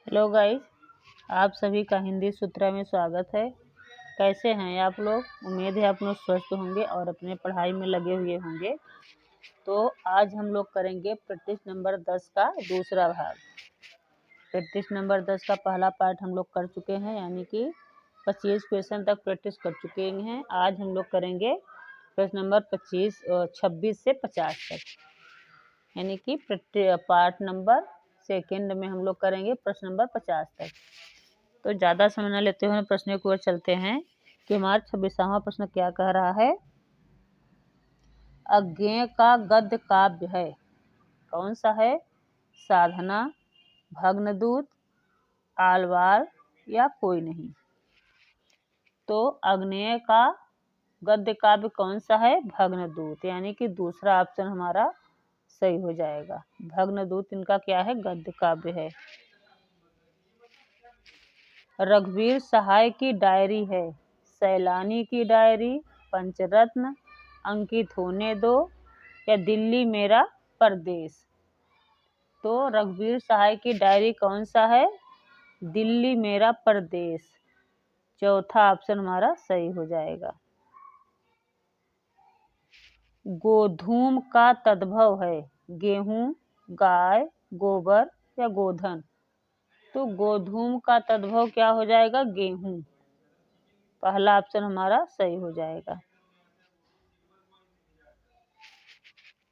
Hello guys, आप सभी का हिंदी सूत्र में स्वागत है। कैसे हैं आप लोग? उम्मीद है आप लोग स्वस्थ होंगे और अपने पढ़ाई में लगे हुए होंगे। तो आज हम लोग करेंगे प्रैक्टिस नंबर 10 का दूसरा भाग। प्रैक्टिस नंबर 10 का पहला पार्ट हम लोग कर चुके हैं, यानी कि 25 क्वेश्चन तक प्रैक्टिस कर चुके हैं। आज हम लोग करेंगे प्रश्न नंबर 26 से 50 तक, यानी कि पार्ट नंबर सेकंड में हम लोग करेंगे प्रश्न नंबर 50 तक। तो ज़्यादा समय न लेते हुए प्रश्न की ओर चलते हैं कि हमारा 26वां प्रश्न क्या कह रहा है। अज्ञेय का गद्य काव्य है, कौन सा है? साधना, भग्नदूत, आलवार या कोई नहीं। तो अज्ञेय का गद्य काव्य कौन सा है? भग्नदूत, यानी कि दूसरा ऑप्शन हमारा सही हो जाएगा। भग्नदूत इनका क्या है? गद्य काव्य है। रघुवीर सहाय की डायरी है, सैलानी की डायरी, पंचरत्न, अंकित होने दो या दिल्ली मेरा परदेश। तो रघुवीर सहाय की डायरी कौन सा है? दिल्ली मेरा परदेश। चौथा ऑप्शन हमारा सही हो जाएगा। गोधूम का तद्भव है, गेहूं, गाय, गोबर या गोधन। तो गोधूम का तद्भव क्या हो जाएगा? गेहूं। पहला ऑप्शन हमारा सही हो जाएगा।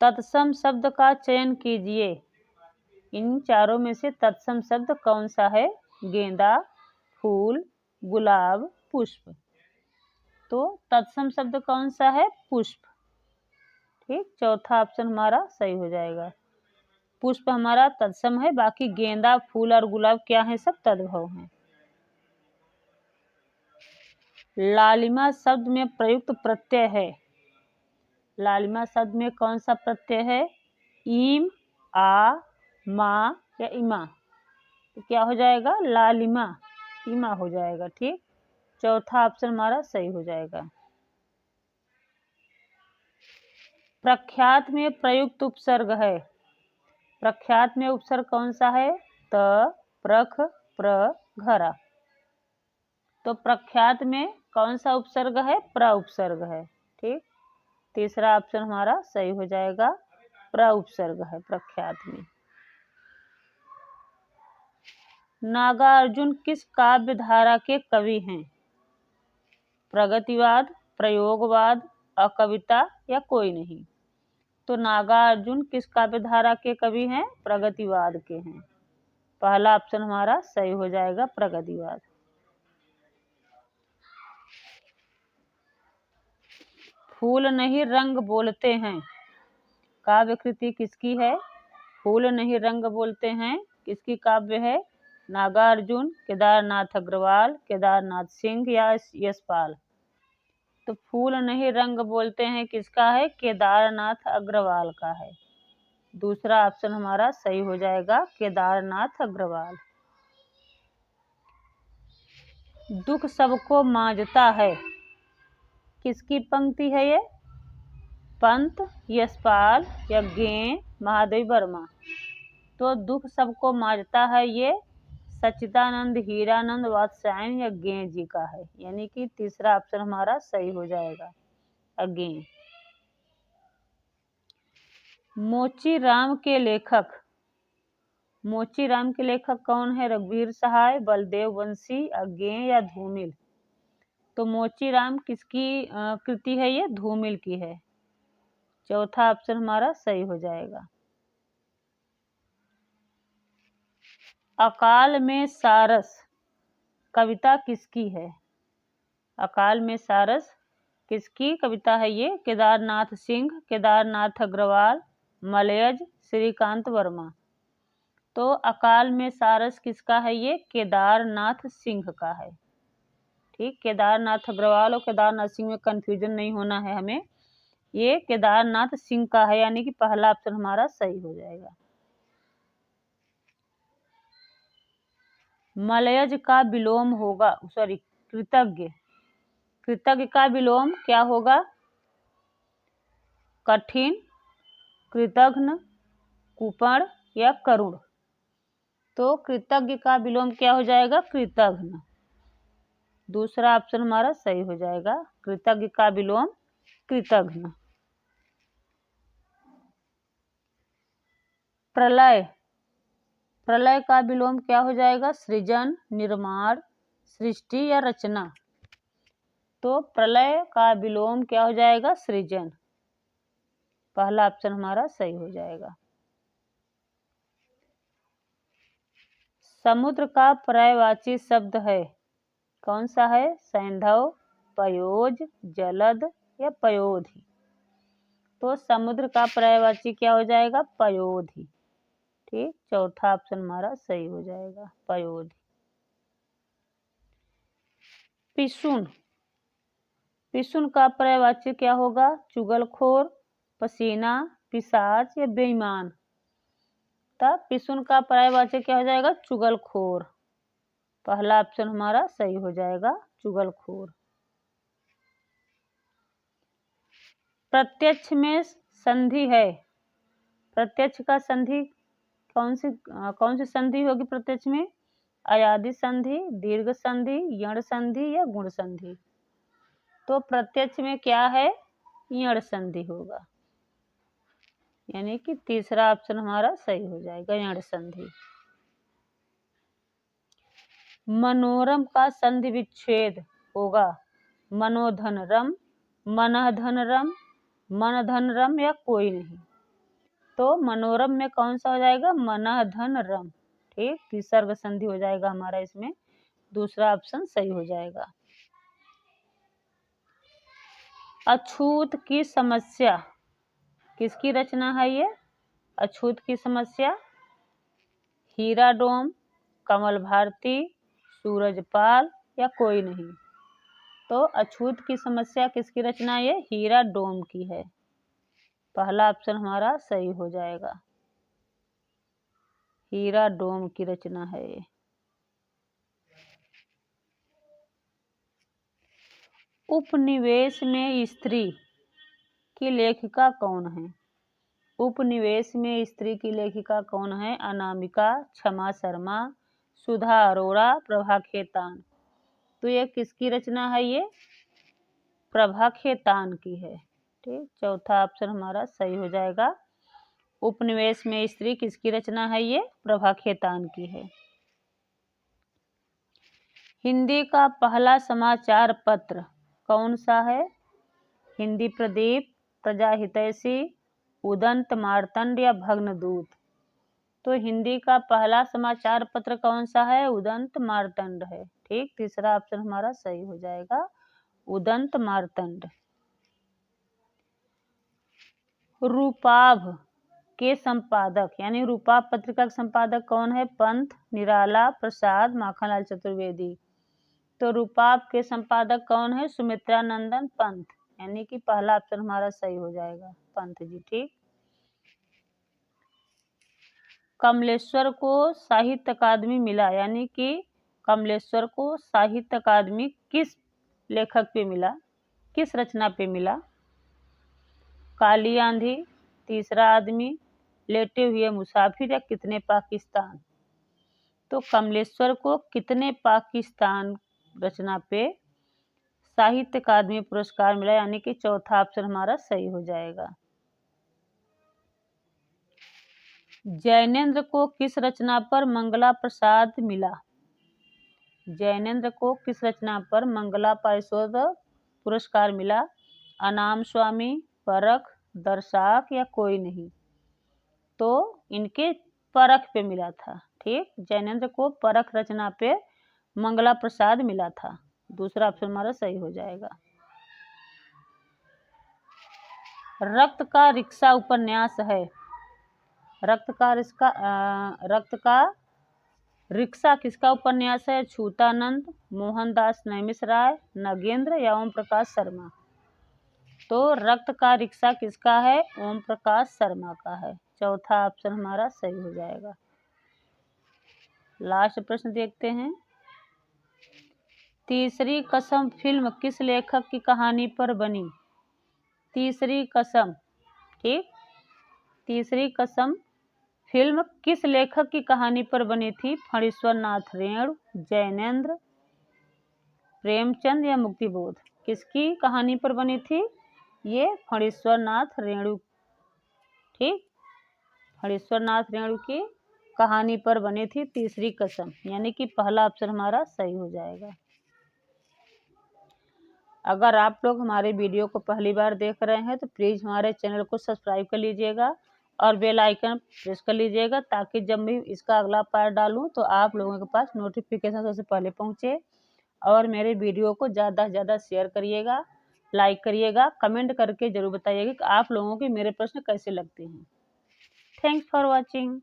तत्सम शब्द का चयन कीजिए, इन चारों में से तत्सम शब्द कौन सा है? गेंदा, फूल, गुलाब, पुष्प। तो तत्सम शब्द कौन सा है? पुष्प। ठीक, चौथा ऑप्शन हमारा सही हो जाएगा। पुष्प हमारा तत्सम है, बाकी गेंदा, फूल और गुलाब क्या है? सब तद्भव हैं। लालिमा शब्द में प्रयुक्त प्रत्यय है, लालिमा शब्द में कौन सा प्रत्यय है? ईम, आ, मा या इमा। तो क्या हो जाएगा? लालिमा, इमा हो जाएगा। ठीक, चौथा ऑप्शन हमारा सही हो जाएगा। प्रख्यात में प्रयुक्त उपसर्ग है, प्रख्यात में उपसर्ग कौन सा है? त, प्रख, प्र, घरा। तो प्रख्यात में कौन सा उपसर्ग है? प्र उपसर्ग है। ठीक, तीसरा ऑप्शन हमारा सही हो जाएगा, प्र उपसर्ग है प्रख्यात में। नागार्जुन किस काव्य धारा के कवि हैं? प्रगतिवाद, प्रयोगवाद, अकविता या कोई नहीं। तो नागार्जुन किस काव्य धारा के कवि हैं? प्रगतिवाद के हैं। पहला ऑप्शन हमारा सही हो जाएगा, प्रगतिवाद। फूल नहीं रंग बोलते हैं, काव्य कृति किसकी है? फूल नहीं रंग बोलते हैं किसकी काव्य है? नागार्जुन, केदारनाथ अग्रवाल, केदारनाथ सिंह या यशपाल। तो फूल नहीं रंग बोलते हैं किसका है? केदारनाथ अग्रवाल का है। दूसरा ऑप्शन हमारा सही हो जाएगा, केदारनाथ अग्रवाल। दुख सबको मांझता है, किसकी पंक्ति है ये? पंत, यशपाल या गें, महादेवी वर्मा। तो दुख सबको मांझता है ये सच्चिदानंद, हीरानंद, वात्स्यायन या गें जी का है, यानी कि तीसरा ऑप्शन हमारा सही हो जाएगा, अगें। मोचीराम के लेखक, मोचीराम के लेखक कौन है? रघुवीर सहाय, बलदेव वंशी, अगें या धूमिल। तो मोचीराम किसकी कृति है? ये धूमिल की है। चौथा ऑप्शन हमारा सही हो जाएगा। अकाल में सारस कविता किसकी है? अकाल में सारस किसकी कविता है ये? केदारनाथ सिंह, केदारनाथ अग्रवाल, मलयज, श्रीकांत वर्मा। तो अकाल में सारस किसका है ये? केदारनाथ सिंह का है। ठीक, केदारनाथ अग्रवाल और केदारनाथ सिंह में कंफ्यूजन नहीं होना है हमें। ये केदारनाथ सिंह का है, यानी कि पहला ऑप्शन हमारा सही हो जाएगा। मलयज का विलोम होगा, सॉरी कृतज्ञ, कृतज्ञ का विलोम क्या होगा? कठिन, कृतघ्न, कुपण या करुण। तो कृतज्ञ का विलोम क्या हो जाएगा? कृतघ्न। दूसरा ऑप्शन हमारा सही हो जाएगा, कृतज्ञ का विलोम कृतघ्न। प्रलय, प्रलय का विलोम क्या हो जाएगा? सृजन, निर्माण, सृष्टि या रचना। तो प्रलय का विलोम क्या हो जाएगा? सृजन। पहला ऑप्शन हमारा सही हो जाएगा। समुद्र का पर्यायवाची शब्द है, कौन सा है? सैंधव, पयोज, जलद या पयोधि। तो समुद्र का पर्यायवाची क्या हो जाएगा? पयोधि। ठीक, चौथा ऑप्शन हमारा सही हो जाएगा, पयोधि। पिशुन, पिशुन का पर्यायवाची क्या होगा? चुगलखोर, पसीना, पिशाच या बेईमान। तब पिशुन का पर्यायवाची क्या हो जाएगा? चुगलखोर। पहला ऑप्शन हमारा सही हो जाएगा, चुगलखोर। प्रत्यक्ष में संधि है, प्रत्यक्ष का संधि कौन सी संधि होगी प्रत्यक्ष में? अयादि संधि, दीर्घ संधि, यण संधि या गुण संधि। तो प्रत्यक्ष में क्या है? यण संधि होगा, यानी कि तीसरा ऑप्शन हमारा सही हो जाएगा, यण संधि। मनोरम का संधि विच्छेद होगा मनोधन रम, मनधन रम, मनधन रम या कोई नहीं। तो मनोरम में कौन सा हो जाएगा? मनधन रम। ठीक, विसर्ग संधि हो जाएगा हमारा इसमें, दूसरा ऑप्शन सही हो जाएगा। अछूत की समस्या किसकी रचना है ये? अछूत की समस्या हीरा डोम, कमल भारती, सूरजपाल या कोई नहीं। तो अछूत की समस्या किसकी रचना है? हीरा डोम की है। पहला ऑप्शन हमारा सही हो जाएगा, हीरा डोम की रचना है ये। उपनिवेश में स्त्री की लेखिका कौन है? उपनिवेश में स्त्री की लेखिका कौन है? अनामिका, क्षमा शर्मा, सुधा अरोड़ा, प्रभा खेतान। तो ये किसकी रचना है? ये प्रभा खेतान की है। ठीक, चौथा ऑप्शन हमारा सही हो जाएगा, उपनिवेश में स्त्री किसकी रचना है? ये प्रभा खेतान की है। हिंदी का पहला समाचार पत्र कौन सा है? हिंदी प्रदीप, प्रजाहितैषी, उदंत मार्तंड या भग्नदूत। तो हिंदी का पहला समाचार पत्र कौन सा है? उदंत मार्तंड है। ठीक, तीसरा ऑप्शन हमारा सही हो जाएगा, उदंत मार्तंड। रूपाभ के संपादक यानी रूपाभ पत्रिका के संपादक कौन है? पंत, निराला, प्रसाद, माखनलाल चतुर्वेदी। तो रूपाभ के संपादक कौन है? सुमित्रा नंदन पंत, यानी कि पहला ऑप्शन हमारा सही हो जाएगा, पंत जी। ठीक, कमलेश्वर को साहित्य अकादमी मिला, यानी कि कमलेश्वर को साहित्य अकादमी किस लेखक पे मिला, किस रचना पे मिला? काली आंधी, तीसरा आदमी, लेटे हुए मुसाफिर या कितने पाकिस्तान। तो कमलेश्वर को कितने पाकिस्तान रचना पे साहित्य अकादमी पुरस्कार मिला, यानी कि चौथा ऑप्शन हमारा सही हो जाएगा। जैनेन्द्र को किस रचना पर मंगला प्रसाद मिला? जैनेन्द्र को किस रचना पर मंगला पारितोषिक पुरस्कार मिला? अनाम स्वामी, परख, दर्शाक या कोई नहीं। तो इनके परख पे मिला था। ठीक, जैनेन्द्र को परख रचना पे मंगला प्रसाद मिला था, दूसरा ऑप्शन हमारा सही हो जाएगा। रक्त का रिक्शा उपन्यास है, रक्त का रिक्शा किसका उपन्यास है? छूतानंद, मोहनदास नैमिषराय, नगेंद्र या ओम प्रकाश शर्मा। तो रक्त का रिक्शा किसका है? ओम प्रकाश शर्मा का है, चौथा ऑप्शन हमारा सही हो जाएगा। लास्ट प्रश्न देखते हैं। तीसरी कसम फिल्म किस लेखक की कहानी पर बनी? तीसरी कसम, ठीक, तीसरी कसम फिल्म किस लेखक की कहानी पर बनी थी? फणीश्वर नाथ रेणु, जैनेंद्र, प्रेमचंद या मुक्तिबोध? किसकी कहानी पर बनी थी? ये फणीश्वर नाथ रेणु। ठीक, फणीश्वर नाथ रेणु की कहानी पर बनी थी तीसरी कसम, यानी कि पहला ऑप्शन हमारा सही हो जाएगा। अगर आप लोग हमारे वीडियो को पहली बार देख रहे हैं तो प्लीज़ हमारे चैनल को सब्सक्राइब कर लीजिएगा और बेल आइकन प्रेस कर लीजिएगा, ताकि जब भी इसका अगला पार्ट डालूं तो आप लोगों के पास नोटिफिकेशन सबसे पहले पहुंचे। और मेरे वीडियो को ज़्यादा से ज़्यादा शेयर करिएगा, लाइक करिएगा, कमेंट करके ज़रूर बताइएगा कि आप लोगों के मेरे प्रश्न कैसे लगते हैं। Thanks for watching.